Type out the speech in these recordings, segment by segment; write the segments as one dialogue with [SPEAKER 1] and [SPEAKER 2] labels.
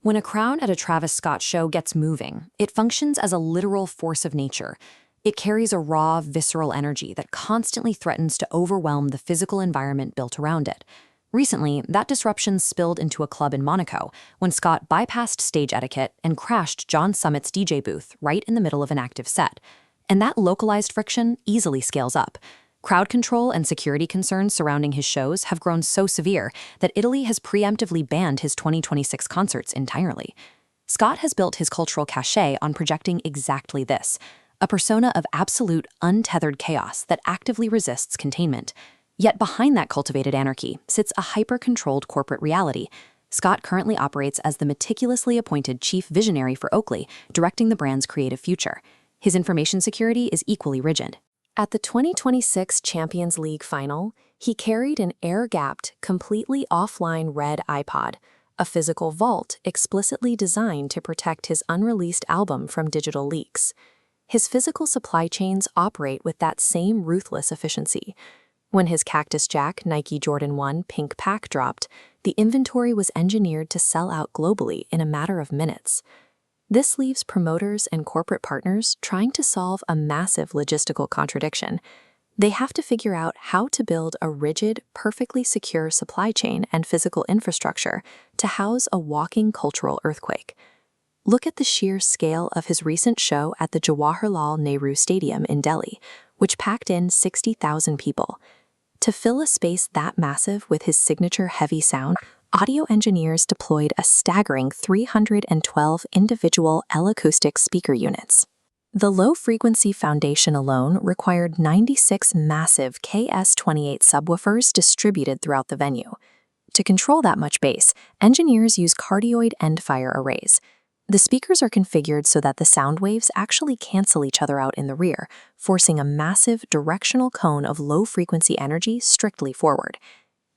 [SPEAKER 1] When a crowd at a Travis Scott show gets moving, it functions as a literal force of nature. It carries a raw, visceral energy that constantly threatens to overwhelm the physical environment built around it. Recently, that disruption spilled into a club in Monaco when Scott bypassed stage etiquette and crashed John Summit's DJ booth right in the middle of an active set. And that localized friction easily scales up. Crowd control and security concerns surrounding his shows have grown so severe that Italy has preemptively banned his 2026 concerts entirely. Scott has built his cultural cachet on projecting exactly this, a persona of absolute, untethered chaos that actively resists containment. Yet behind that cultivated anarchy sits a hyper-controlled corporate reality. Scott currently operates as the meticulously appointed chief visionary for Oakley, directing the brand's creative future. His information security is equally rigid. At the 2026 Champions League final, he carried an air-gapped, completely offline red iPod, a physical vault explicitly designed to protect his unreleased album from digital leaks. His physical supply chains operate with that same ruthless efficiency. When his Cactus Jack Nike Jordan 1 pink pack dropped, the inventory was engineered to sell out globally in a matter of minutes. This leaves promoters and corporate partners trying to solve a massive logistical contradiction. They have to figure out how to build a rigid, perfectly secure supply chain and physical infrastructure to house a walking cultural earthquake. Look at the sheer scale of his recent show at the Jawaharlal Nehru Stadium in Delhi, which packed in 60,000 people. To fill a space that massive with his signature heavy sound, audio engineers deployed a staggering 312 individual L-acoustic speaker units. The low-frequency foundation alone required 96 massive KS-28 subwoofers distributed throughout the venue. To control that much bass, engineers use cardioid end-fire arrays. The speakers are configured so that the sound waves actually cancel each other out in the rear, forcing a massive directional cone of low-frequency energy strictly forward.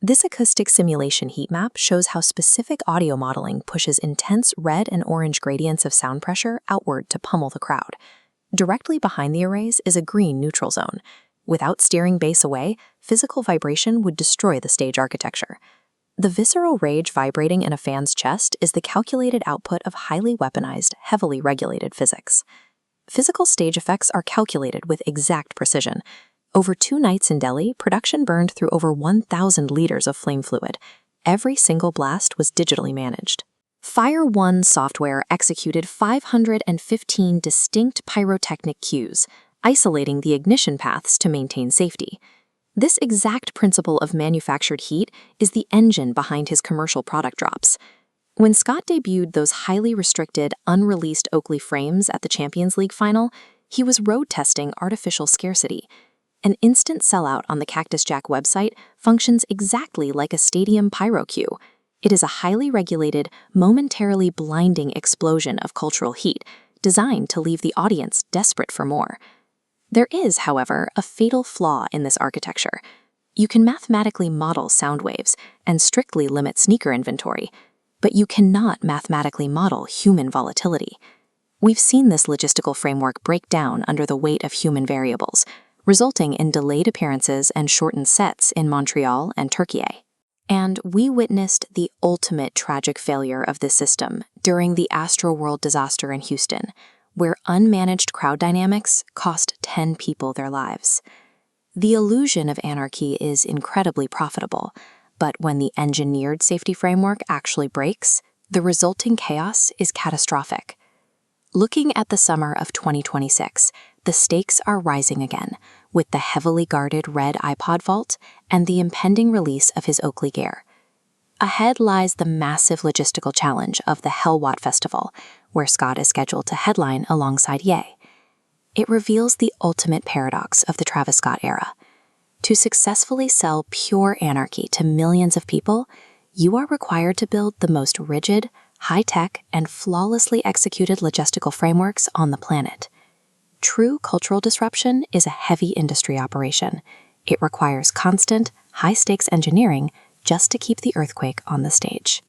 [SPEAKER 1] This acoustic simulation heat map shows how specific audio modeling pushes intense red and orange gradients of sound pressure outward to pummel the crowd. Directly behind the arrays is a green neutral zone. Without steering bass away, physical vibration would destroy the stage architecture. The visceral rage vibrating in a fan's chest is the calculated output of highly weaponized, heavily regulated physics. Physical stage effects are calculated with exact precision. Over 2 nights in Delhi, production burned through over 1,000 liters of flame fluid. Every single blast was digitally managed. Fire One software executed 515 distinct pyrotechnic cues, isolating the ignition paths to maintain safety. This exact principle of manufactured heat is the engine behind his commercial product drops. When Scott debuted those highly restricted, unreleased Oakley frames at the Champions League final, he was road testing artificial scarcity. An instant sellout on the Cactus Jack website functions exactly like a stadium pyro cue. It is a highly regulated, momentarily blinding explosion of cultural heat, designed to leave the audience desperate for more. There is, however, a fatal flaw in this architecture. You can mathematically model sound waves and strictly limit sneaker inventory, but you cannot mathematically model human volatility. We've seen this logistical framework break down under the weight of human variables, resulting in delayed appearances and shortened sets in Montreal and Turkey. And we witnessed the ultimate tragic failure of this system during the Astroworld disaster in Houston, where unmanaged crowd dynamics cost 10 people their lives. The illusion of anarchy is incredibly profitable, but when the engineered safety framework actually breaks, the resulting chaos is catastrophic. Looking at the summer of 2026, the stakes are rising again, with the heavily guarded red iPod vault and the impending release of his Oakley gear. Ahead lies the massive logistical challenge of the Helwatt Festival, where Scott is scheduled to headline alongside Ye. It reveals the ultimate paradox of the Travis Scott era. To successfully sell pure anarchy to millions of people, you are required to build the most rigid, high-tech, and flawlessly executed logistical frameworks on the planet. True cultural disruption is a heavy industry operation. It requires constant, high-stakes engineering just to keep the earthquake on the stage.